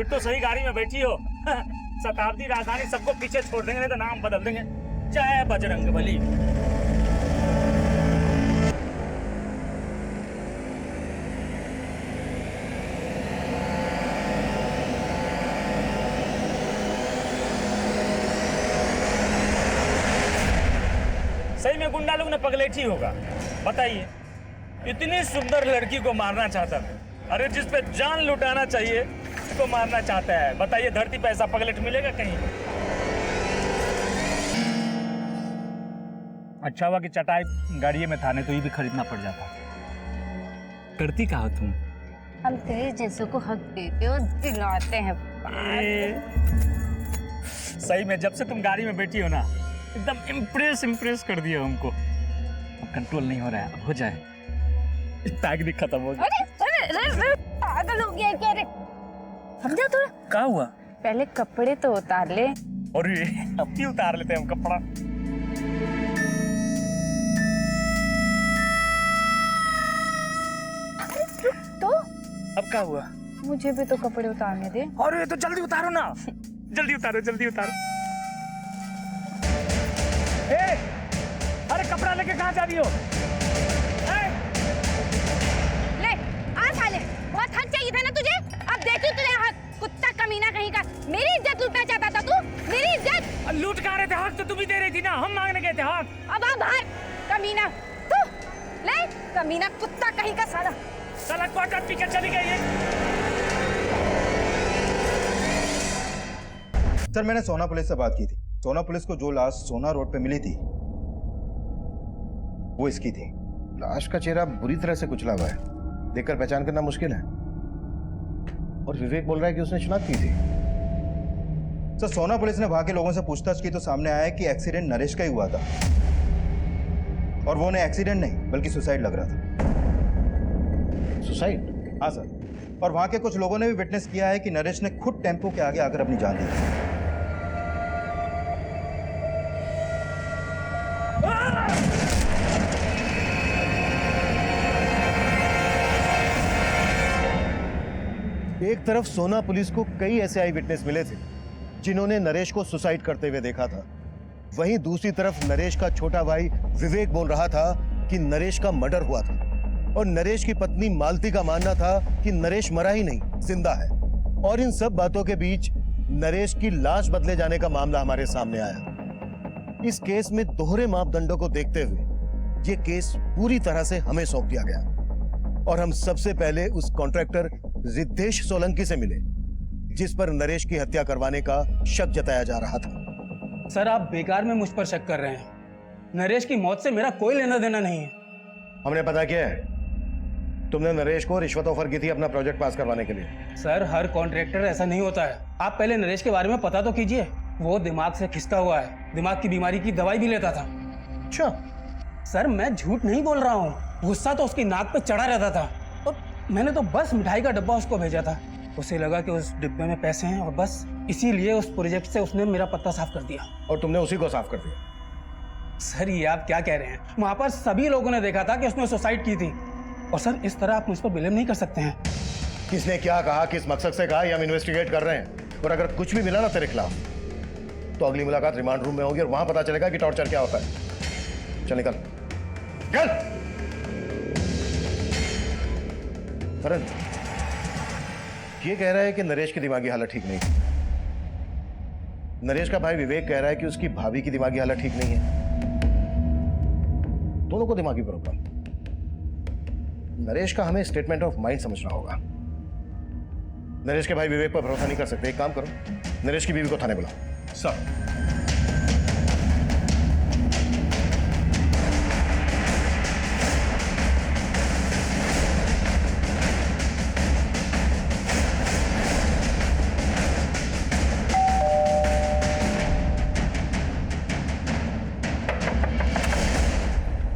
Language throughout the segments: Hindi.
फिर तो सही गाड़ी में बैठी हो। शताब्दी राजधानी सबको पीछे छोड़ देंगे, नहीं तो नाम बदल देंगे। जय बजरंगबली। सही में गुंडा लोग ने पगलेठी होगा। बताइए, इतनी सुंदर लड़की को मारना चाहता है। अरे जिस पे जान लुटाना चाहिए उसको मारना चाहता है। बताइए, धरती पे ऐसा पगलेट मिलेगा कहीं? अच्छा हुआ कि चटाई गाड़ी में था, नहीं तो ये भी खरीदना पड़ जाता। करती कहा तुम? हम तेरे जैसों को हक देते और दिलाते हैं। सही में जब से तुम गाड़ी में बैठी हो ना, एकदम इम्प्रेस कर दिया हमको। अब कंट्रोल नहीं हो रहा है, अब हो जाए। पैक भी खत्म हो गया। अरे पागल हो गया क्या रे? समझा थोड़ा? क्या हुआ? पहले कपड़े तो उतार ले। और ये अब भी उतार लेते हैं हम कपड़ा। तो अब क्या हुआ? मुझे भी तो कपड़े उतारने दे। और ये तो जल्दी उतारो ना। जल्दी उतारो, जल्दी उतारो। ए, अरे कपड़ा लेके कहाँ जा रही हो? ले आ साले, बहुत हक चाहिए था ना तुझे। अब देखी तुझे हक, कुत्ता कमीना कहीं का। मेरी इज्जत लूटना चाहता था तू, मेरी इज्जत। लूट कहाँ रहे थे? हक तो तुम ही दे रही थी ना, हम मांगने गए थे हक। अब आ बाहर कमीना तू। ले कमीना कुत्ता कहीं का साला। साला क्वार्टर पी के चली गई है। सर, मैंने सोना पुलिस से बात की थी। सोना पुलिस को जो लाश सोना रोड पे मिली थी वो इसकी थी। लाश का चेहरा बुरी तरह से कुचला हुआ है, देखकर पहचान करना मुश्किल है। और विवेक बोल रहा है कि उसने शिनाख्त की थी। सर, सोना पुलिस ने वहां के लोगों से पूछताछ की तो सामने आया कि एक्सीडेंट नरेश का ही हुआ था, और वो उन्हें एक्सीडेंट नहीं बल्कि सुसाइड लग रहा था। सुसाइड? हाँ सर, और वहां के कुछ लोगों ने भी विटनेस किया है कि नरेश ने खुद टेम्पो के आगे आकर अपनी जान दी थी। एक तरफ सोना पुलिस को कई ऐसे आई विटनेस मिले थे जिन्होंने नरेश को सुसाइड करते हुए देखा था, वहीं दूसरी तरफ नरेश का छोटा भाई विवेक बोल रहा था कि नरेश का मर्डर हुआ था, और नरेश की पत्नी मालती का मानना था कि नरेश मरा ही नहीं, जिंदा है। और इन सब बातों के बीच नरेश की लाश बदले जाने का मामला हमारे सामने आया। इस केस में दोहरे मापदंडों को देखते हुए यह केस पूरी तरह से हमें सौंप दिया गया, और हम सबसे पहले उस कॉन्ट्रैक्टर रिद्धेश सोलंकी से मिले जिस पर नरेश की हत्या करवाने का शक जताया जा रहा था। सर, आप बेकार में मुझ पर शक कर रहे हैं। नरेश की मौत से मेरा कोई लेना देना नहीं है। हमने पता किया है, तुमने नरेश को रिश्वत ऑफर की थी अपना प्रोजेक्ट पास करवाने के लिए। सर, हर कॉन्ट्रैक्टर ऐसा नहीं होता है। आप पहले नरेश के बारे में पता तो कीजिए। वो दिमाग से खिसका हुआ है, दिमाग की बीमारी की दवाई भी लेता था। अच्छा सर, मैं झूठ नहीं बोल रहा हूँ। गुस्सा तो उसकी नाक पे चढ़ा रहता था, और मैंने तो बस मिठाई का डब्बा उसको भेजा था। उसे लगा कि उस डिब्बे में पैसे हैं, और बस इसीलिए उस प्रोजेक्ट से उसने मेरा पत्ता साफ कर दिया। और तुमने उसी को साफ कर दिया? सर, ये आप क्या कह रहे हैं? वहां पर सभी लोगों ने देखा था कि उसने सुसाइड की थी। और सर, इस तरह आप मुझ पर ब्लेम नहीं कर सकते हैं। किसने क्या कहा, किस मकसद से कहा, ये हम इन्वेस्टिगेट कर रहे हैं। और अगर कुछ भी मिला ना तेरे खिलाफ, तो अगली मुलाकात रिमांड रूम में होगी और वहां पता चलेगा कि टॉर्चर क्या होता है। चल निकल, चल। करण, ये कह रहा है कि नरेश की दिमागी हालत ठीक नहीं है। नरेश का भाई विवेक कह रहा है कि उसकी भाभी की दिमागी हालत ठीक नहीं है। दोनों को दिमागी प्रॉब्लम। नरेश का हमें स्टेटमेंट ऑफ माइंड समझना होगा। नरेश के भाई विवेक पर भरोसा नहीं कर सकते। एक काम करो, नरेश की बीवी को थाने बुलाओ। सर,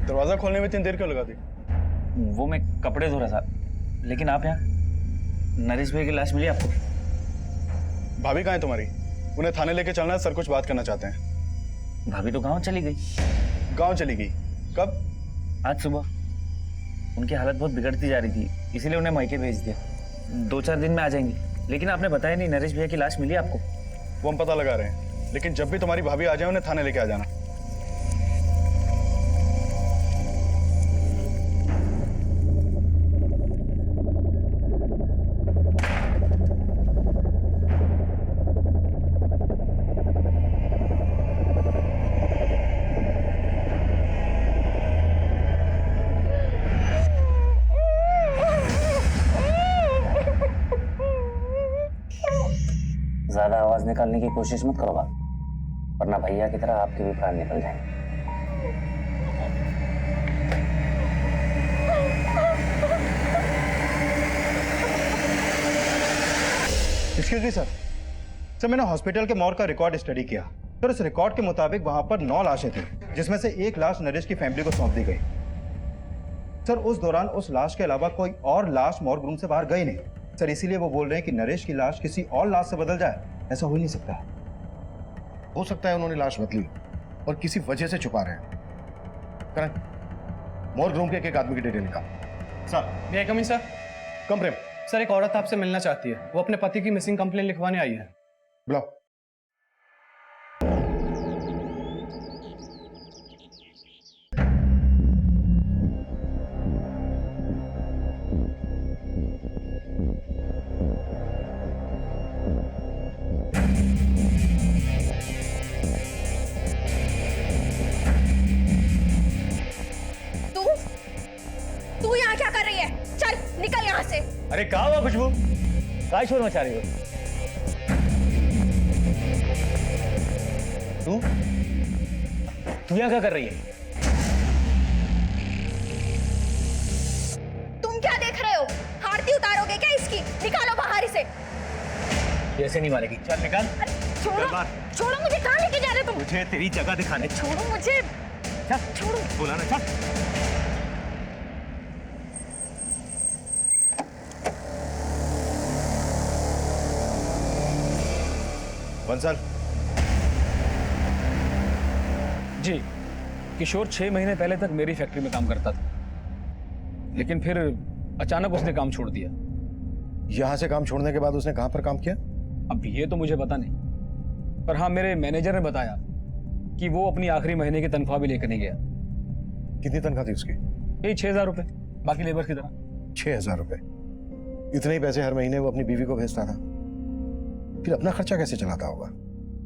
दरवाजा खोलने में इतनी देर क्यों लगा दी? वो मैं कपड़े धो रहा था, लेकिन आप यहाँ? नरेश भाई की लाश मिली आपको? भाभी कहाँ है तुम्हारी? उन्हें थाने लेके चलना है, सर कुछ बात करना चाहते हैं। भाभी तो गांव चली गई। गांव चली गई? कब? आज सुबह। उनकी हालत बहुत बिगड़ती जा रही थी, इसीलिए उन्हें मायके भेज दिया। 2-4 दिन में आ जाएंगी। लेकिन आपने बताया नहीं नरेश भैया की लाश मिली आपको? वो हम पता लगा रहे हैं, लेकिन जब भी तुम्हारी भाभी आ जाए उन्हें थाने लेके आ जाना। ज्यादा आवाज निकालने की कोशिश मत करो बात, वरना भैया की तरह आपके भी प्राण निकल जाएंगे। Excuse me sir. सर मैंने हॉस्पिटल के मॉर्ग का रिकॉर्ड स्टडी किया। सर उस रिकॉर्ड के मुताबिक वहां पर 9 लाशें थी, जिसमें से एक लाश नरेश की फैमिली को सौंप दी गई। सर उस दौरान उस लाश के अलावा कोई और लाश मॉर्ग रूम से बाहर गई नहीं। सर इसीलिए वो बोल रहे हैं कि नरेश की लाश किसी और लाश से बदल जाए। ऐसा हो ही नहीं सकता। हो सकता है उन्होंने लाश बदली और किसी वजह से छुपा रहे हैं। करें मॉर्ग रूम के एक आदमी की डिटेल निकाल। सर मे आई कम इन सर? कम प्रेम, सर एक औरत आपसे मिलना चाहती है, वो अपने पति की मिसिंग कंप्लेन लिखवाने आई है। बुलाओ। तू यहाँ क्या कर रही है? चल निकल यहाँ से। अरे कहा हुआ खुशबू, काय शोर मचा रही हो? तू यहाँ क्या कर रही है? तुम क्या देख रहे हो? आरती उतारोगे क्या इसकी? निकालो बाहर इसे। ऐसे नहीं मारेगी, चल निकाल। अरे छोड़ो, छोड़ो मुझे। कहाँ लेके जा रहे हो तुम? मुझे तेरी जगह दिखाने। छोड़ो मुझे। छोड़ो। बोला ना चल। बंसल। जी, किशोर 6 महीने पहले तक मेरी फैक्ट्री में काम करता था, लेकिन फिर अचानक उसने काम छोड़ दिया। यहां से काम छोड़ने के बाद उसने कहां पर काम किया? अब ये तो मुझे पता नहीं, पर हाँ मेरे मैनेजर ने बताया कि वो अपनी आखिरी महीने की तनख्वाह भी लेकर नहीं गया। कितनी तनख्वाह थी उसकी? यही 6,000 रुपए, बाकी लेबर की तरह। 6,000 रुपए। इतने ही पैसे हर महीने वो अपनी बीवी को भेजता था, फिर अपना खर्चा कैसे चलाता होगा?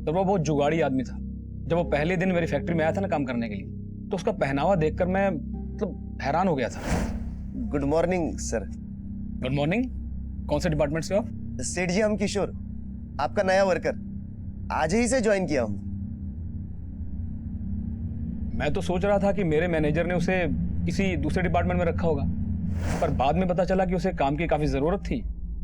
तो वो बहुत जुगाड़ी आदमी था। जब वो पहले दिन मेरी फैक्ट्री में आया था ना काम करने के लिए, तो उसका पहनावा देखकर मैं मतलब हैरान हो गया था। Good morning sir. Good morning. कौन से डिपार्टमेंट से हो? सेठ जी हम किशोर, आपका नया वर्कर, आज ही से ज्वाइन किया हूँ। मैं तो सोच रहा था कि मेरे मैनेजर ने उसे किसी दूसरे डिपार्टमेंट में रखा होगा, पर बाद में पता चला कि उसे काम की काफी जरूरत थी,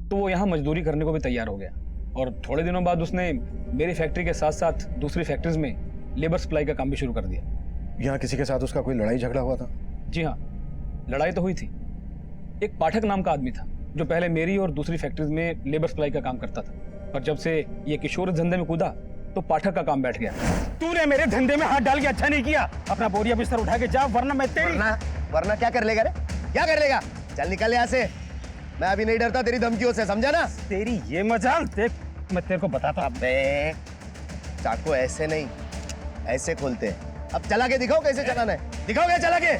तो वो यहाँ मजदूरी करने को भी तैयार हो गया। और थोड़े दिनों बाद उसने मेरी फैक्ट्री के साथ साथ दूसरी फैक्ट्रीज में लेबर सप्लाई का काम भी शुरू कर दिया। यहाँ किसी के साथ उसका कोई लड़ाई झगड़ा हुआ था? जी हाँ, लड़ाई तो हुई थी। एक पाठक नाम का आदमी था जो पहले मेरी और दूसरी फैक्ट्रीज में लेबर सप्लाई का काम करता था, पर जब से ये किशोर धंधे में कूदा तो पाठक का काम बैठ गया। तूने मेरे धंधे में हाथ डाल के अच्छा नहीं किया। अपना बोरिया बिस्तर उठा के जा, वरना मैं तेरी वरना क्या कर लेगा रे? क्या कर लेगा? चल निकल यहाँ से। मैं अभी नहीं डरता तेरी धमकियों से, समझा ना? तेरी ये मजाल देख, मैं तेरे को बताता हूँ। अबे चाकू ऐसे नहीं, ऐसे खोलते हैं। अब चला के दिखाओ कैसे चलाना है। दिखाओगे चला के?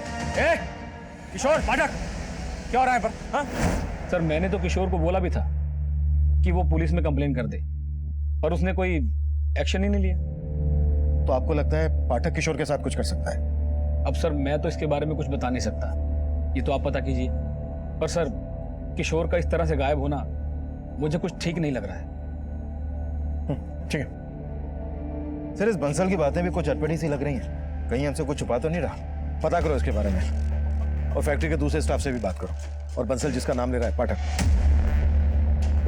किशोर, पाठक, क्या हो रहा है पर? हाँ? सर मैंने तो किशोर को बोला भी था कि वो पुलिस में कंप्लेन कर दे, पर उसने कोई एक्शन ही नहीं लिया। तो आपको लगता है पाठक किशोर के साथ कुछ कर सकता है? अब सर मैं तो इसके बारे में कुछ बता नहीं सकता, ये तो आप पता कीजिए। पर सर किशोर का इस तरह से गायब होना मुझे कुछ ठीक नहीं लग रहा है। ठीक है। सर इस बंसल की बातें भी कुछ अटपटी सी लग रही हैं। कहीं हमसे कुछ छुपा तो नहीं रहा? पता करो इसके बारे में और फैक्ट्री के दूसरे स्टाफ से भी बात करो, और बंसल जिसका नाम ले रहा है पाठक,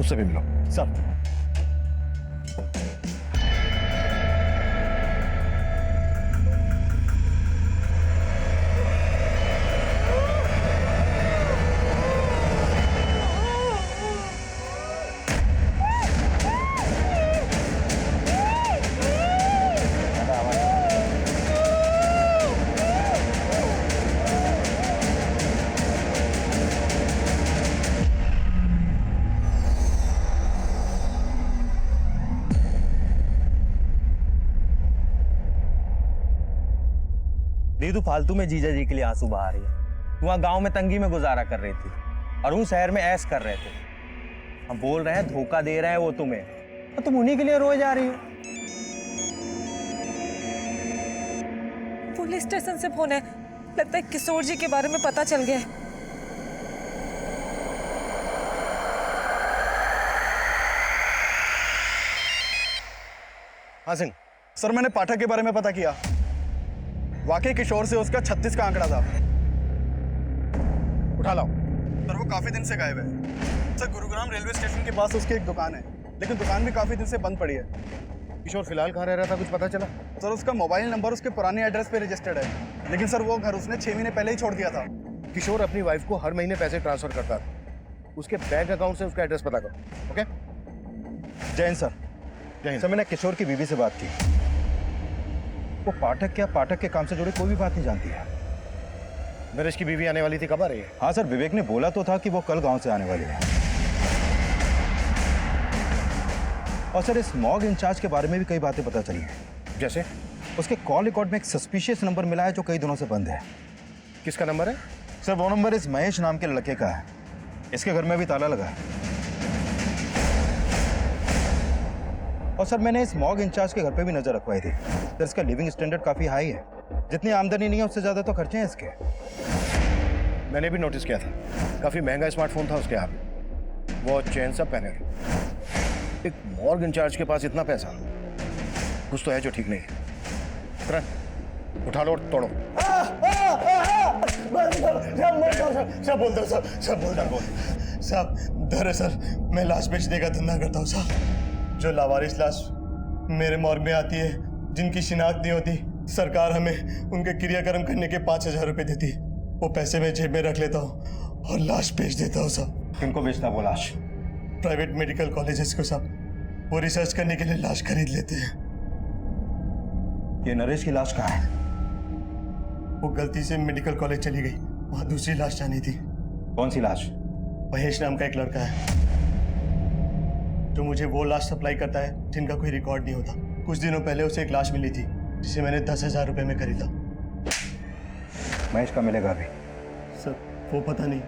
उससे भी मिलो। सर दीदू फालतू में जीजा जी के लिए आंसू बहा रही है। तू वहाँ गाँव में तंगी में गुजारा कर रही थी और उन शहर में ऐश कर रहे थे। हम बोल रहे हैं धोखा दे रहे हैं वो तुम्हें, तो तुम उन्हीं के लिए रोए जा रही हो। पुलिस स्टेशन से फोन है, लगता है किशोर जी के बारे में पता चल गया है। हाँ सिंह सर, मैंने पाठक के बारे में पता किया। वाकई किशोर से उसका 36 का आंकड़ा था। उठा लाओ सर, वो काफी दिन से गायब है। सर गुरुग्राम रेलवे स्टेशन के पास उसकी एक दुकान है, लेकिन दुकान भी काफी दिन से बंद पड़ी है। किशोर फिलहाल कहाँ रह रहा था, कुछ पता चला? सर उसका मोबाइल नंबर उसके पुराने एड्रेस पे रजिस्टर्ड है, लेकिन सर वो घर उसने 6 महीने पहले ही छोड़ दिया था। किशोर अपनी वाइफ को हर महीने पैसे ट्रांसफर करता था। उसके बैंक अकाउंट से उसका एड्रेस पता करो। ओके? जैन सर। सर मैंने किशोर की बीवी से बात की। वो पाठक के काम से जुड़ी कोई भी बात नहीं जानती है। नरेश की बीवी आने वाली थी, कब आ रही है? हाँ सर, विवेक ने बोला तो था कि वो कल गांव से आने वाली है। और सर इस मॉग इंचार्ज के बारे में भी कई बातें पता चली हैं। जैसे? उसके कॉल रिकॉर्ड में एक सस्पिशियस नंबर मिला है जो कई दिनों से बंद है। किसका नंबर है? सर वो नंबर इस महेश नाम के लड़के का है। इसके घर में भी ताला लगा है। और सर मैंने इस मॉग इंचार्ज के घर पे भी नजर रखवाई थी। सर इसका लिविंग स्टैंडर्ड काफी हाई है। जितनी आमदनी नहीं है उससे ज्यादा तो खर्चे हैं इसके। मैंने भी नोटिस किया था, काफी महंगा स्मार्टफोन था उसके हाथ में, वॉच चेन सब पहने थे। एक मॉर्ग इंचार्ज के पास इतना पैसा, कुछ तो है जो ठीक नहीं है। करण, उठा लो और तोड़ो। सब बोल दो साहब, सब बोल दो साहब। दरअसल मैं लाश बेचने का धंधा करता हूँ साहब। जो लावारिस लाश मेरे मॉर्ग में आती है, जिनकी शिनाख्त नहीं होती, सरकार हमें उनके क्रियाक्रम करने के 5,000 रुपए देती है। वो पैसे मैं जेब में रख लेता हूँ और लाश बेच देता हूँ साहब। किनको बेचता वो लाश? प्राइवेट मेडिकल कॉलेजेस को साहब, वो रिसर्च करने के लिए लाश खरीद लेते हैं। ये नरेश की लाश कहाँ है? वो गलती से मेडिकल कॉलेज चली गई, वहाँ दूसरी लाश जानी थी। कौन सी लाश? महेश नाम का एक लड़का है जो मुझे वो लाश सप्लाई करता है जिनका कोई रिकॉर्ड नहीं होता। कुछ दिनों पहले उसे एक लाश मिली थी जिसे मैंने 10,000 रुपए में खरीदा। महेश का मिलेगा अभी? सर वो पता नहीं,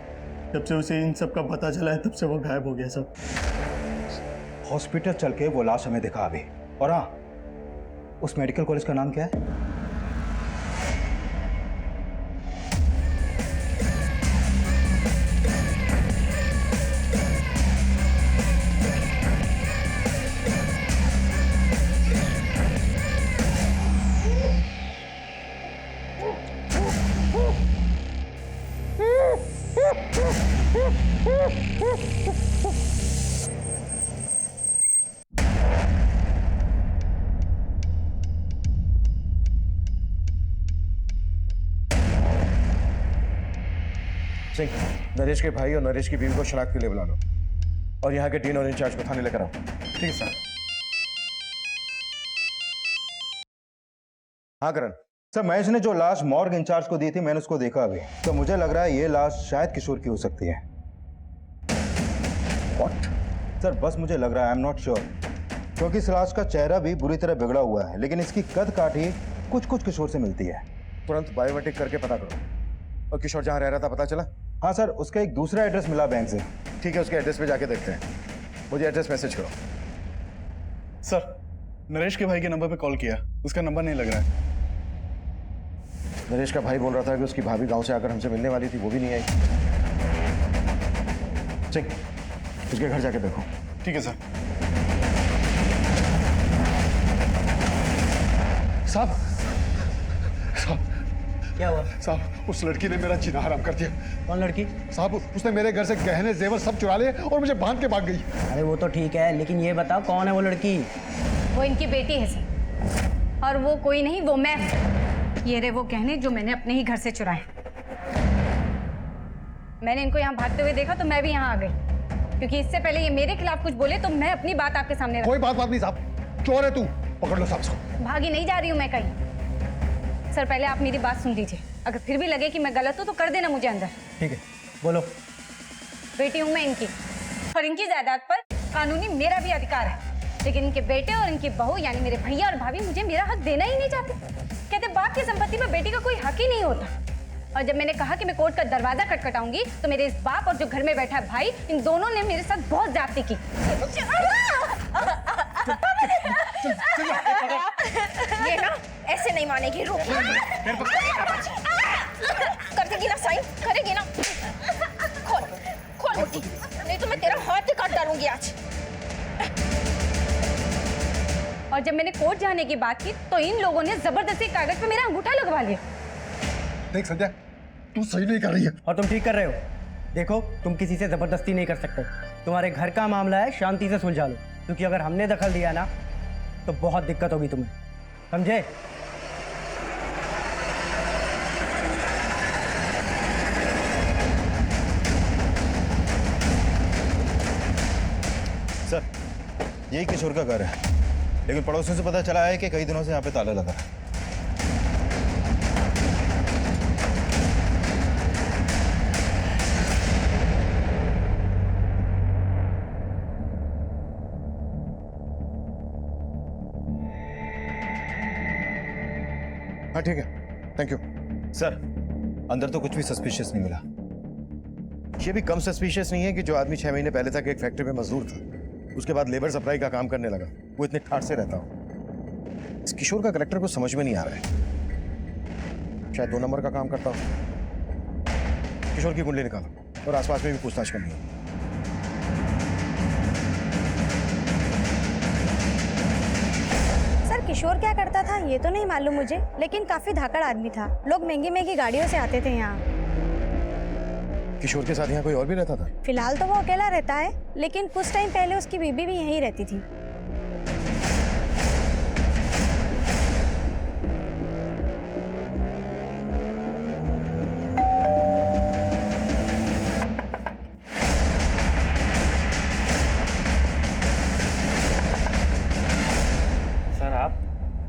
जब से उसे इन सब का पता चला है तब से वो गायब हो गया सब। हॉस्पिटल चल के वो लाश हमें दिखा अभी। और हाँ, उस मेडिकल कॉलेज का नाम क्या है? सिंह, नरेश के भाई और नरेश की बीवी को शनाख्त के लिए बुला लो और यहाँ के डीन और इंचार्ज को थाने लेकर आओ। ठीक है सर। हाँ करण। सर महेश ने जो लाश मॉर्ग इंचार्ज को दी थी मैंने उसको देखा अभी, तो मुझे लग रहा है ये लाश शायद किशोर की हो सकती है। What? सर बस मुझे लग रहा है, आई एम नॉट श्योर, क्योंकि इस लाश का चेहरा भी बुरी तरह बिगड़ा हुआ है, लेकिन इसकी कद काठी कुछ कुछ किशोर से मिलती है। तुरंत बायोमेट्रिक करके पता करो। और किशोर जहाँ रह रहा था पता चला? हाँ सर, उसका एक दूसरा एड्रेस मिला बैंक से। ठीक है, उसके एड्रेस पे जाके देखते हैं। मुझे एड्रेस मैसेज करो। सर नरेश के भाई के नंबर पे कॉल किया, उसका नंबर नहीं लग रहा है। नरेश का भाई बोल रहा था कि उसकी भाभी गांव से आकर हमसे मिलने वाली थी, वो भी नहीं आई। सिंह, उसके घर जाके देखो। ठीक है सर। साहब, साहब क्या हुआ? साहब उस लड़की ने मेरा जीना हराम कर दिया। कौन लड़की? साहब उसने मेरे घर से गहने जेवर सब चुरा लिए और मुझे बांध के भाग गई। अरे वो तो ठीक है, लेकिन ये बताओ कौन है वो लड़की? वो इनकी बेटी है सर, और वो कोई नहीं, वो मैं हूं। ये रहे वो गहने जो मैंने अपने ही घर से चुराए। मैंने इनको यहाँ भागते हुए देखा तो मैं भी यहाँ आ गई, क्योंकि इससे पहले ये मेरे खिलाफ कुछ बोले तो मैं अपनी बात आपके सामने कोई बात नहीं साहब, चोर है तू, पकड़ लो साहब इसको। भागी नहीं जा रही हूँ मैं कहीं। सर पहले आप मेरी बात सुन लीजिए, अगर फिर भी लगे कि मैं गलत हूँ तो कर देना मुझे अंदर। ठीक है, बोलो। बेटी हूँ मैं इनकी, और इनकी जायदाद पर कानूनी मेरा भी अधिकार है। लेकिन इनके बेटे और इनकी बहू यानी मेरे भैया और भाभी मुझे मेरा हक देना ही नहीं चाहते। कहते बाप की संपत्ति में बेटी का कोई हक ही नहीं होता। और जब मैंने कहा कि मैं कोर्ट का दरवाजा खटखटाऊंगी तो मेरे इस बाप और जो घर में बैठा है भाई, इन दोनों ने मेरे साथ बहुत ज्यादती की। ये ना ऐसे नहीं मानेगी। रुक, कर देगी ना साइन, करेगी ना। खोल खोल मुट्ठी, नहीं तो मैं तेरा हाथ ही काट डालूंगी आज। और जब मैंने कोर्ट जाने की बात की तो इन लोगों ने जबरदस्ती कागज पे मेरा अंगूठा लगवा लिया। देख संध्या, तू सही नहीं कर रही है। और तुम ठीक कर रहे हो। देखो, तुम किसी से जबरदस्ती नहीं कर सकते। तुम्हारे घर का मामला है, शांति से सुलझा लो, क्योंकि अगर हमने दखल दिया ना तो बहुत दिक्कत होगी तुम्हें, समझे? सर, यही किशोर का घर है, लेकिन पड़ोसियों से पता चला है कि कई दिनों से यहाँ पे ताला लगा है। हाँ ठीक है, थैंक यू। सर, अंदर तो कुछ भी सस्पिशियस नहीं मिला। ये भी कम सस्पिशियस नहीं है कि जो आदमी 6 महीने पहले तक एक फैक्ट्री में मजदूर था, उसके बाद लेबर सप्लाई का काम करने लगा, वो इतने ठाट से रहता हो। इस किशोर का करेक्टर को समझ में नहीं आ रहा है। शायद 2 नंबर का काम करता हो। किशोर की कुंडली निकालो और आसपास में भी पूछताछ करनी है। सर, किशोर क्या करता था ये तो नहीं मालूम मुझे, लेकिन काफी धाकड़ आदमी था। लोग महंगी महंगी गाड़ियों से आते थे यहाँ। किशोर के साथ यहाँ कोई और भी रहता था? फिलहाल तो वो अकेला रहता है, लेकिन कुछ टाइम पहले उसकी बीबी भी यहीं रहती थी।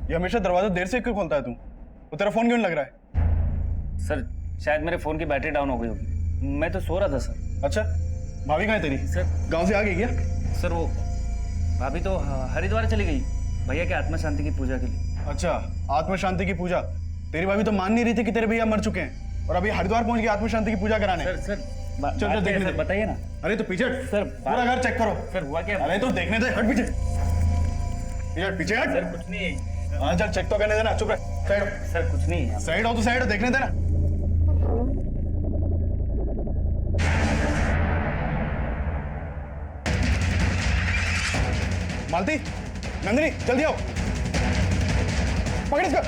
ये हमेशा दरवाजा देर से क्यों खोलता है तू? वो तेरा फोन क्यों नहीं लग रहा है? सर, शायद मेरे फोन की बैटरी डाउन हो गई होगी। मैं तो सो रहा था सर। अच्छा, भाभी कहाँ है तेरी? सर, गांव से आ गई क्या? सर, वो भाभी तो हरिद्वार चली गई भैया के आत्मा शांति की पूजा के लिए। अच्छा, आत्मा शांति की पूजा। तेरी भाभी तो मान नहीं रही थी कि तेरे भैया मर चुके हैं और अभी हरिद्वार पहुंच गई आत्मा शांति की पूजा कराने। सर चल देखने दे। बताइए ना। अरे तो पीछे सर, पूरा घर चेक करो। सर, हुआ क्या? अरे तो देखने दे, हट पीछे। पीछे हट। सर, कुछ नहीं है। हाँ चल, चेक तो करने देना। चुप रह, साइड हो। सर, कुछ नहीं है। साइड हो तो साइड हो, देखने देना। मालती, नंदिनी, जल्दी आओ। पकड़ इसको।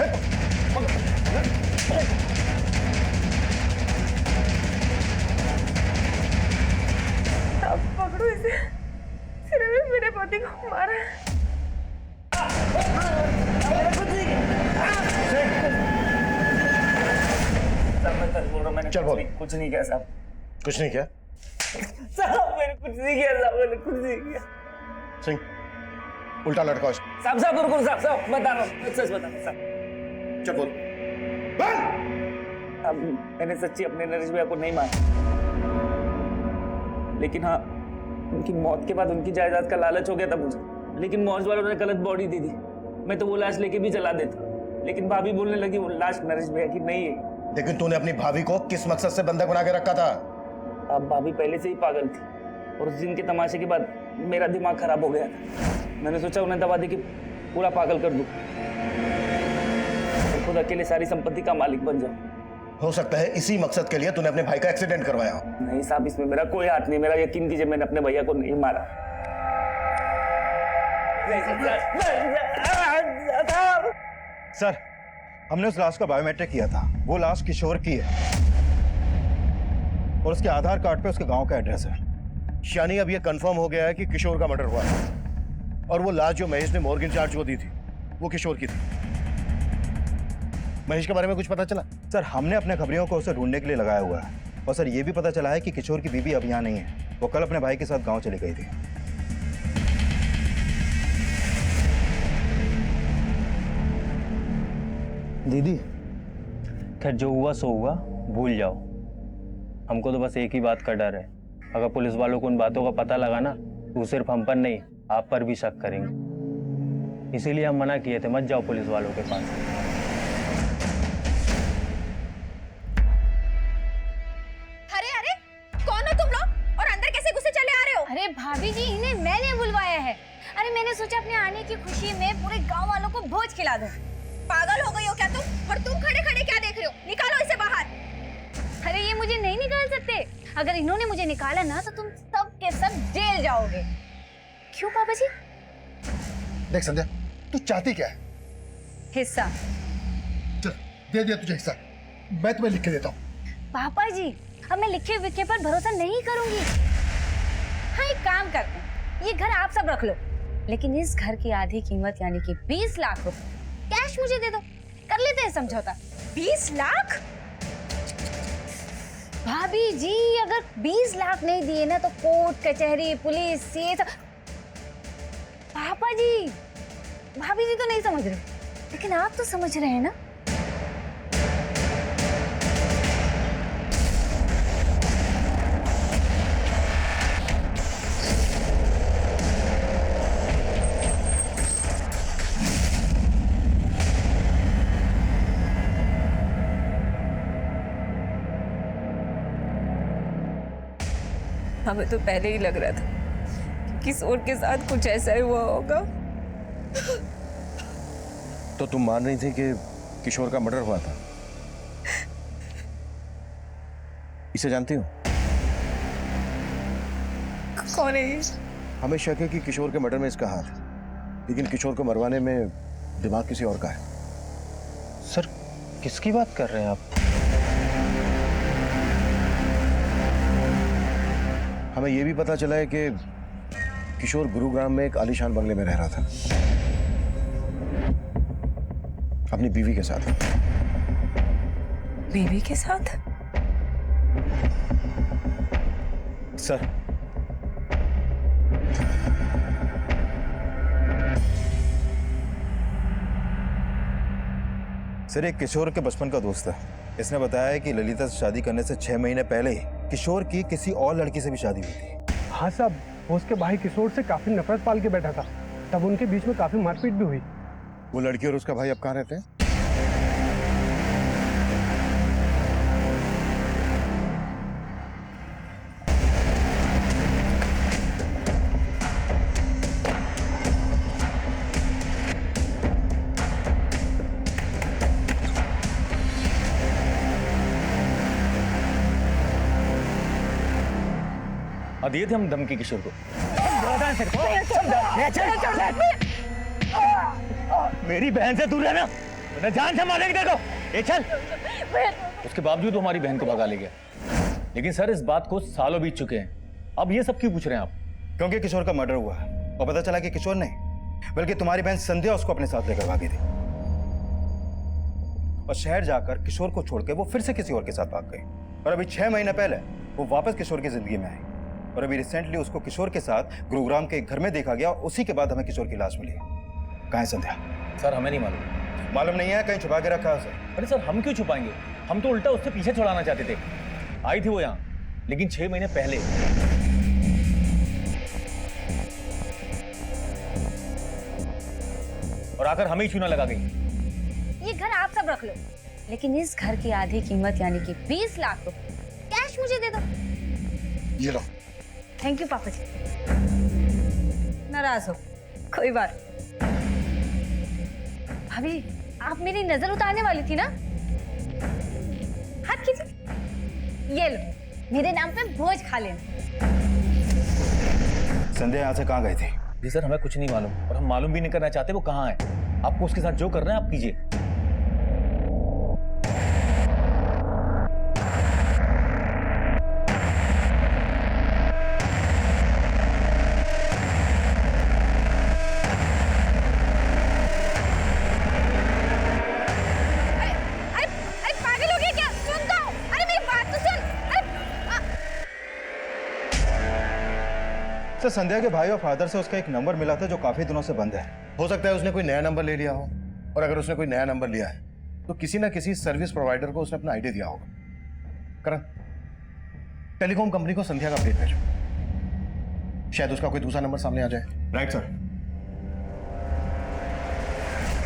पकड़ो इसे, सिर्फ मेरे पति को मारा है। चल बोल। कुछ नहीं किया साहब। कुछ नहीं किया? साहब, मैंने कुछ नहीं किया साहब, मैंने कुछ नहीं किया। सिंह, उल्टा लटकाओ। साहब रुको साहब, बता रहा हूँ, सच बता रहा हूँ साहब। चल बोल। अब मैंने सच्ची अपने नरेश भैया को नहीं मारा, लेकिन हाँ, उनकी मौत के बाद उनकी जायदाद का लालच हो गया था मुझे। लेकिन मौज वालों ने गलत बॉडी दी थी। मैं तो वो लाश लेके भी चला देता, लेकिन भाभी बोलने लगी वो लाश नरेश भैया की नहीं है। लेकिन तूने अपनी भाभी को किस मकसद से बंधक बना के रखा था? अब भाभी पहले से ही पागल थी और उस दिन के तमाशे के बाद मेरा दिमाग खराब हो गया था। मैंने सोचा उन्हें दबा दे के पूरा पागल कर दूं और खुद अकेले सारी संपत्ति का मालिक बन जाऊं। हो सकता है इसी मकसद के लिए तूने अपने भाई का एक्सीडेंट करवाया हो। नहीं साहब, इसमें मेरा कोई हाथ नहीं। मेरा यकीन कीजिए, मैंने अपने भैया को नहीं मारा। सर, हमने उस लाश का बायोमेट्रिक किया था। वो लाश किशोर की है और उसके आधार कार्ड पे उसके गांव का एड्रेस है। यानी अब यह कंफर्म हो गया है कि किशोर का मर्डर हुआ है और वो लाश जो महेश ने मॉर्ग इंचार्ज को दी थी वो किशोर की थी। महेश के बारे में कुछ पता चला? सर, हमने अपने खबरियों को उसे ढूंढने के लिए लगाया हुआ है और सर ये भी पता चला है कि किशोर की बीवी अब यहाँ नहीं है। वो कल अपने भाई के साथ गाँव चली गई थी। दीदी, खैर जो हुआ सो हुआ, भूल जाओ। हमको तो बस एक ही बात का डर है, अगर पुलिस वालों को उन बातों का पता लगा ना तो सिर्फ हम पर नहीं आप पर भी शक करेंगे। इसीलिए हम मना किए थे, मत जाओ पुलिस वालों के पास। अरे अरे, कौन हो तुम लोग और अंदर कैसे घुसे चले आ रहे हो? अरे भाभी जी, इन्हें मैंने बुलवाया है। अरे मैंने सोचा अपने आने की खुशी में पूरे गांव वालों को भोज खिला दूं। पागल हो गई हो क्या तुम? और तुम खड़े खड़े क्या देख रहे हो? निकालो इसे बाहर। अरे ये मुझे नहीं निकाल सकते। अगर इन्होंने मुझे निकाला ना तो तुम सब के सब जेल जाओगे। क्यों पापा जी? देख संध्या, तू चाहती क्या है? हिस्सा। चल दे दिया तुझे हिस्सा, मैं तुम्हें लिख के देता हूँ। पापा जी, अब मैं लिखे विखे पर भरोसा नहीं करूंगी। हाँ, एक काम करते हैं, ये घर आप सब रख लो, लेकिन इस घर की आधी कीमत यानी कि 20 लाख रुपए कैश मुझे दे दो, कर लेते हैं समझौता। 20 लाख? भाभी जी, अगर 20 लाख नहीं दिए ना तो कोर्ट कचहरी पुलिस ये सब। पापा जी, भाभी जी तो नहीं समझ रहे, लेकिन आप तो समझ रहे हैं ना। हमें तो पहले ही लग रहा था कि किशोर के साथ कुछ ऐसा ही हुआ होगा। तो तुम मान रही थी कि किशोर का मर्डर हुआ था? इसे जानती हो? कौन है ये? हमें शक है कि किशोर के मर्डर में इसका हाथ है, लेकिन किशोर को मरवाने में दिमाग किसी और का है। सर, किसकी बात कर रहे हैं आप? हमें यह भी पता चला है कि किशोर गुरुग्राम में एक आलीशान बंगले में रह रहा था अपनी बीवी के साथ। बीवी के साथ? सर, सर, एक किशोर के बचपन का दोस्त है। इसने बताया है कि ललिता से शादी करने से 6 महीने पहले ही किशोर की किसी और लड़की से भी शादी हुई थी। हाँ साहब, वो उसके भाई किशोर से काफी नफरत पाल के बैठा था, तब उनके बीच में काफी मारपीट भी हुई। वो लड़की और उसका भाई अब कहाँ रहते हैं? दिए थे हम धमकी किशोर को। मेरी बहन से दूर रहना, मैं जान से मारेंगे देखो। ये चल। उसके बावजूद वो हमारी बहन को भगा ले गया। लेकिन सर, इस बात को सालों बीत चुके हैं, अब ये सब क्यों पूछ रहे हैं आप? क्योंकि किशोर का मर्डर हुआ और पता चला कि किशोर नहीं बल्कि तुम्हारी बहन संध्या उसको अपने साथ लेकर भागी थी, और शहर जाकर किशोर को छोड़ के वो फिर से किसी और के साथ भाग गई। और अभी 6 महीने पहले वो वापस किशोर की जिंदगी में आई, और अभी रिसेंटली उसको किशोर के साथ गुरुग्राम के एक घर में देखा गया, और उसी के बाद हमें किशोर की लाश मिली। कहाँ है संध्या? सर, हमें नहीं मालूम। मालूम नहीं है? कहीं छुपा के रखा है उसे? अरे सर, हम क्यों छुपाएंगे? हम तो उल्टा उससे पीछे छुड़ाना चाहते थे। आई थी वो यहाँ, लेकिन 6 महीने पहले। और आकर हमें ही चूना लगा गई। ये घर आप सब रख लो, लेकिन इस घर की आधी कीमत यानी कि 20 लाख रुपए कैश मुझे दे दो। ये लो। थैंक यू पापा जी। नाराज हो? कोई बात। भाभी, आप मेरी नजर उतारने वाली थी ना? हाथ कीजिए। ये लो, मेरे नाम पे भोज खा लेना। संध्या यहाँ से कहाँ गई थी? जी सर, हमें कुछ नहीं मालूम, और हम मालूम भी नहीं करना चाहते वो कहाँ है। आपको उसके साथ जो करना है आप कीजिए। सर, संध्या के भाई और फादर से उसका एक नंबर मिला था जो काफी दिनों से बंद है। हो सकता है उसने कोई नया नंबर ले लिया हो, और अगर उसने कोई नया नंबर लिया है तो किसी ना किसी सर्विस प्रोवाइडर को उसने अपना आईडी दिया होगा। करण, टेलीकॉम कंपनी को संध्या का अपडेट भेजो, शायद उसका कोई दूसरा नंबर सामने आ जाए। Right sir.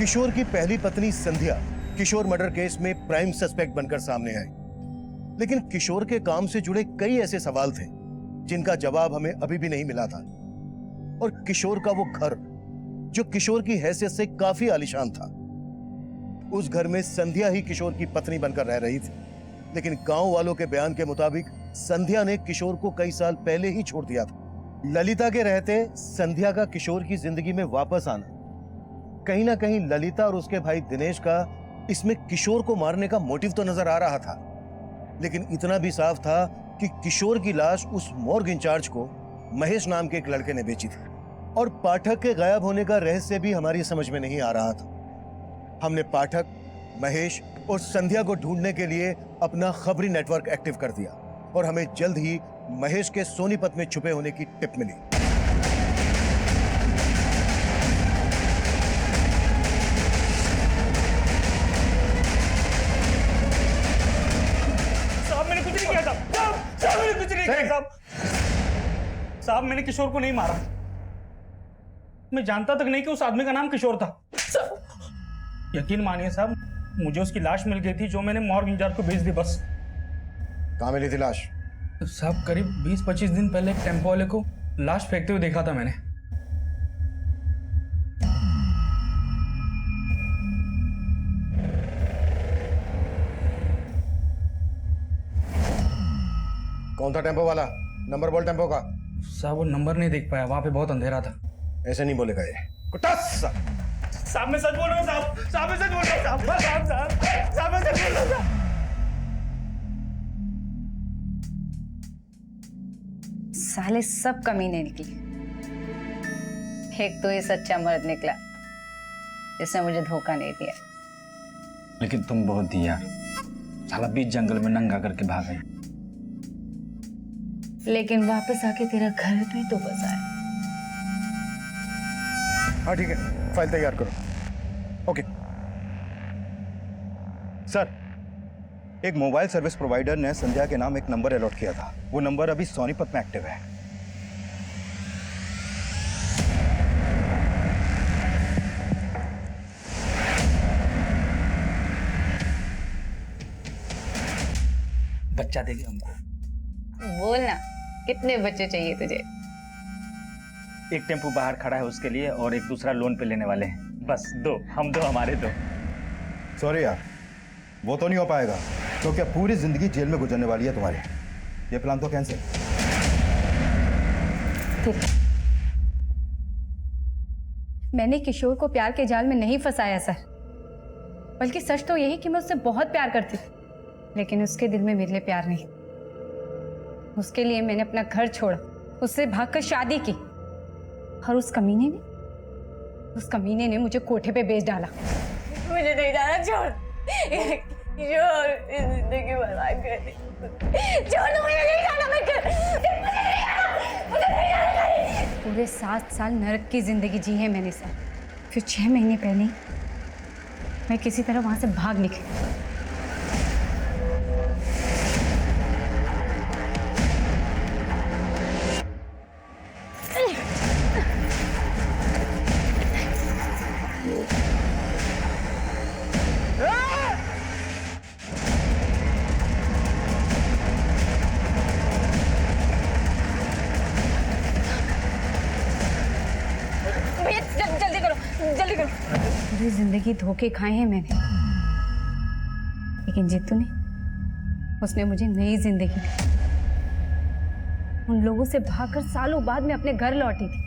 किशोर की पहली पत्नी संध्या किशोर मर्डर केस में प्राइम सस्पेक्ट बनकर सामने आई, लेकिन किशोर के काम से जुड़े कई ऐसे सवाल थे जिनका जवाब हमें अभी भी नहीं मिला था। और किशोर का वो घर, जो किशोर की हैसियत से काफी आलीशान था, उस घर में संध्या ही किशोर की पत्नी बनकर रह रही थी। लेकिन गांव वालों के बयान के मुताबिक संध्या ने किशोर को कई साल पहले ही छोड़ दिया था। ललिता के रहते संध्या का किशोर की जिंदगी में वापस आना, कहीं ना कहीं ललिता और उसके भाई दिनेश का इसमें किशोर को मारने का मोटिव तो नजर आ रहा था, लेकिन इतना भी साफ था कि किशोर की लाश उस मॉर्ग इंचार्ज को महेश नाम के एक लड़के ने बेची थी। और पाठक के गायब होने का रहस्य भी हमारी समझ में नहीं आ रहा था। हमने पाठक, महेश और संध्या को ढूंढने के लिए अपना खबरी नेटवर्क एक्टिव कर दिया और हमें जल्द ही महेश के सोनीपत में छुपे होने की टिप मिली। साहब मैंने कुछ नहीं किया साहब मैंने कुछ नहीं किया साहब मैंने किशोर को नहीं मारा। मैं जानता तक नहीं कि उस आदमी का नाम किशोर था। यकीन मानिए साहब, मुझे उसकी लाश मिल गई थी जो मैंने मॉर्ग इंचार्ज को भेज दी बस। कहाँ मिली थी लाश? साहब करीब 20-25 दिन पहले एक टेम्पो वाले को लाश फेंकते हुए देखा था मैंने। कौन था टेम्पो वाला? नंबर बोल टेम्पो का। साहब वो नंबर नहीं देख पाया, वहां पे बहुत अंधेरा था। ऐसे नहीं बोलेगा ये। कुटास! साहब मैं सच बोल रहा हूँ साहब मैं सच बोल रहा हूँ साहब मैं सच बोल रहा हूँ। साले सब कमीने निकले। एक तो ये सच्चा मर्द निकला जिसने मुझे धोखा नहीं दिया। लेकिन तुम बहुत दी यार, साला बीच जंगल में नंगा करके भाग गई। लेकिन वापस आके तेरा घर भी तो बसाया। हाँ ठीक है, फाइल तैयार करो। ओके सर, एक मोबाइल सर्विस प्रोवाइडर ने संध्या के नाम एक नंबर अलॉट किया था। वो नंबर अभी सोनीपत में एक्टिव है। बच्चा देगी हमको। बोलना, कितने बच्चे चाहिए तुझे? एक टेम्पो बाहर खड़ा है उसके लिए, और एक दूसरा लोन पे लेने वाले हैं। बस दो, हम दो, हमारे दो। सॉरी यार, वो तो नहीं हो पाएगा, तो क्या पूरी जिंदगी जेल में गुजरने वाली है तुम्हारी। ये प्लान तो कैंसिल। मैंने किशोर को प्यार के जाल में नहीं फंसाया सर, बल्कि सच तो यही कि मैं उससे बहुत प्यार करती थी, लेकिन उसके दिल में मेरे लिए प्यार नहीं। उसके लिए मैंने अपना घर छोड़ा, उससे भागकर शादी की, और उस कमीने ने मुझे कोठे पे बेच डाला। मुझे नहीं जाना, छोड़ जिंदगी बर्बाद कर दी। छोड़, मुझे नहीं जाना, मैं मुझे नहीं जाना। पूरे 7 साल नरक की जिंदगी जी है मैंने सर। फिर 6 महीने पहले मैं किसी तरह वहां से भाग निकली। पूरी जिंदगी धोखे खाए हैं मैंने, लेकिन जीतू ने, उसने मुझे नई जिंदगी दी। उन लोगों से भागकर सालों बाद मैं अपने घर लौटी थी,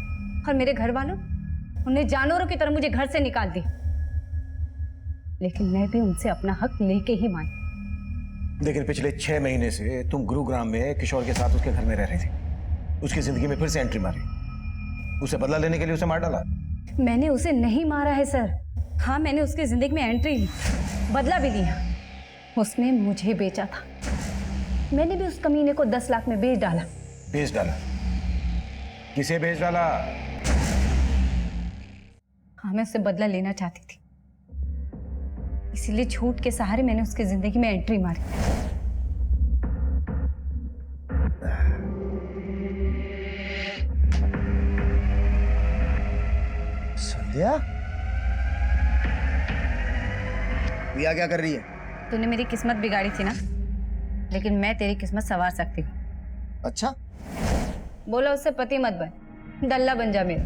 और मेरे घर वालों उन्हें जानवरों की तरह मुझे घर से निकाल दिया। लेकिन मैं भी उनसे अपना हक लेके ही मानी। लेकिन पिछले 6 महीने से तुम गुरुग्राम में किशोर के साथ उसके घर में रह रही थी। उसकी जिंदगी में फिर से एंट्री मारी, उसे बदला लेने के लिए उसे मार डाला। मैंने उसे नहीं मारा है सर। हाँ, मैंने उसकी जिंदगी में एंट्री ली, बदला भी लिया। उसने मुझे बेचा था, मैंने भी उस कमीने को 10 लाख में बेच डाला। बेच डाला? किसे बेच डाला? हाँ, मैं उससे बदला लेना चाहती थी, इसीलिए झूठ के सहारे मैंने उसकी जिंदगी में एंट्री मारी। संध्या? प्रिया क्या कर रही है? तूने मेरी किस्मत बिगाड़ी थी ना, लेकिन मैं तेरी किस्मत संवार सकती हूँ। अच्छा, बोला उससे पति मत बन, डल्ला बन जा मेरा।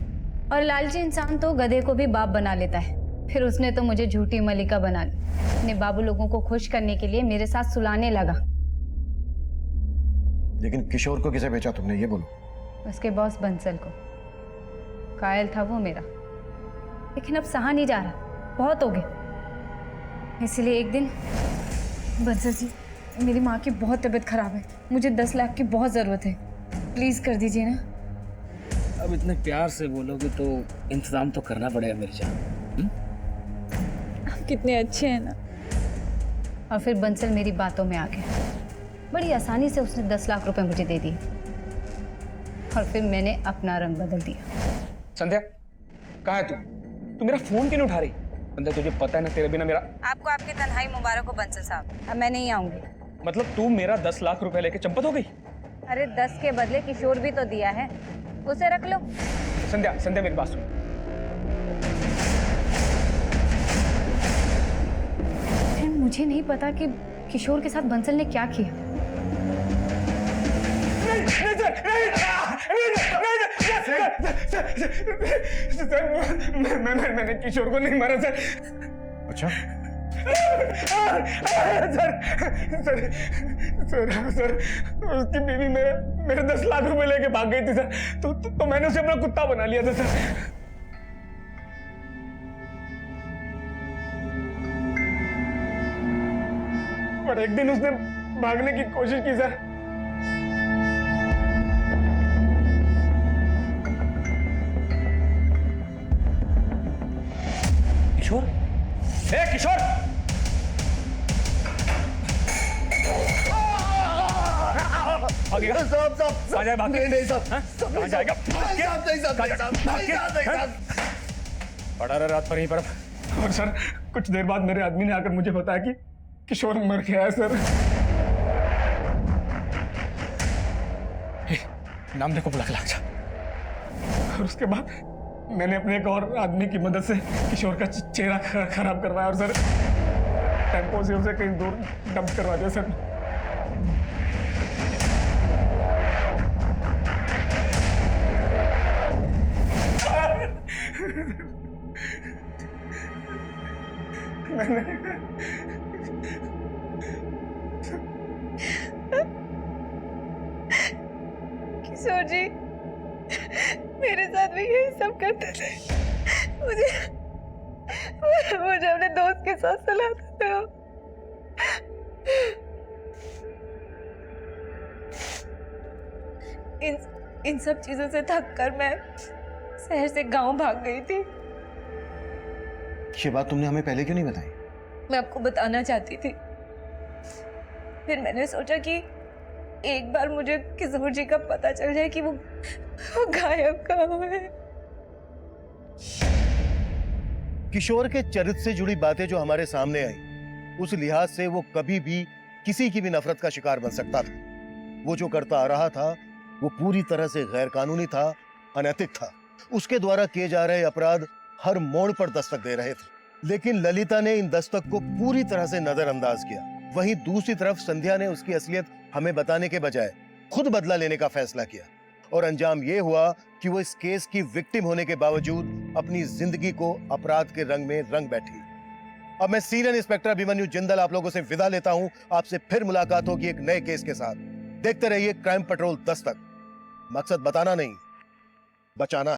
और लालची इंसान तो गधे को भी बाप बना लेता है। फिर उसने तो मुझे झूठी मलिका बना ली। अपने बाबू लोगों को खुश करने के लिए मेरे साथ सुलाने लगा। लेकिन किशोर को किसे बेचा तुमने, ये बोलो। उसके बॉस बंसल को। कायल था वो मेरा, लेकिन अब सहा नहीं जा रहा, बहुत हो गया। इसलिए एक दिन, बंसल जी मेरी माँ की बहुत तबीयत खराब है, मुझे 10 लाख की बहुत ज़रूरत है, प्लीज़ कर दीजिए ना। अब इतने प्यार से बोलोगे तो इंतजाम तो करना पड़ेगा मेरी जान। आप कितने अच्छे हैं ना। और फिर बंसल मेरी बातों में आ गया। बड़ी आसानी से उसने 10 लाख रुपए मुझे दे दिए और फिर मैंने अपना रंग बदल दिया। संध्या, कहाँ है तू? तू मेरा फोन क्यों नहीं उठा रही? संध्या, तुझे पता है ना तेरे बिना मेरा। आपको आपकी तन्हाई मुबारक हो बंसल साहब, अब मैं नहीं आऊंगी। मतलब तू मेरा 10 लाख रुपए लेके चंपत हो गई? अरे 10 के बदले किशोर भी तो दिया है, उसे रख लो। संध्या, संध्या मेरी बात सुन। मुझे नहीं पता कि किशोर के साथ बंसल ने क्या किया। मैंने किशोर को नहीं मारा सर। अच्छा, सर उसकी बीवी मेरे 10 लाख रुपए लेके भाग गई थी सर। तो मैंने उसे अपना कुत्ता बना लिया था सर। पर एक दिन उसने भागने की कोशिश की सर। किशोर, ए किशोर! साहब आ जाए भाग के। नहीं साहब, कहाँ जाएगा? पड़ा रहा रात पर यहीं पर। और सर कुछ देर बाद मेरे आदमी ने आकर मुझे बताया कि किशोर मर गया है सर। नाम देखो बुला के ला जा। और उसके बाद मैंने अपने एक और आदमी की मदद से किशोर का चेहरा खराब करवाया और सर टेम्पो से उसे कहीं दूर डंप करवा दिया सर। किशोर जी मेरे साथ भी यही सब करते थे। मुझे अपने दोस्त के साथ सुलाते थे। इन सब चीजों से थक कर मैं शहर से गांव भाग गई थी। ये बात तुमने हमें पहले क्यों नहीं बताई? मैं आपको बताना चाहती थी, फिर मैंने सोचा कि एक बार मुझे किशोर जी का पता चल जाए कि वो गायब कहाँ है। किशोर के चरित्र से जुड़ी बातें जो हमारे सामने आई, उस लिहाज से वो कभी भी किसी की भी नफरत का शिकार बन सकता था। वो जो करता आ रहा था वो पूरी तरह से गैर कानूनी था, अनैतिक था। उसके द्वारा किए जा रहे अपराध हर मोड़ पर दस्तक दे रहे थे, लेकिन ललिता ने इन दस्तक को पूरी तरह से नजरअंदाज किया। वहीं दूसरी तरफ संध्या ने उसकी असलियत हमें बताने के बजाय खुद बदला लेने का फैसला किया और अंजाम यह हुआ कि वो इस केस की विक्टिम होने के बावजूद अपनी जिंदगी को अपराध के रंग में रंग बैठी। अब मैं सीनियर इंस्पेक्टर अभिमन्यु जिंदल आप लोगों से विदा लेता हूं। आपसे फिर मुलाकात होगी एक नए केस के साथ। देखते रहिए क्राइम पेट्रोल दस्तक। मकसद बताना नहीं, बचाना।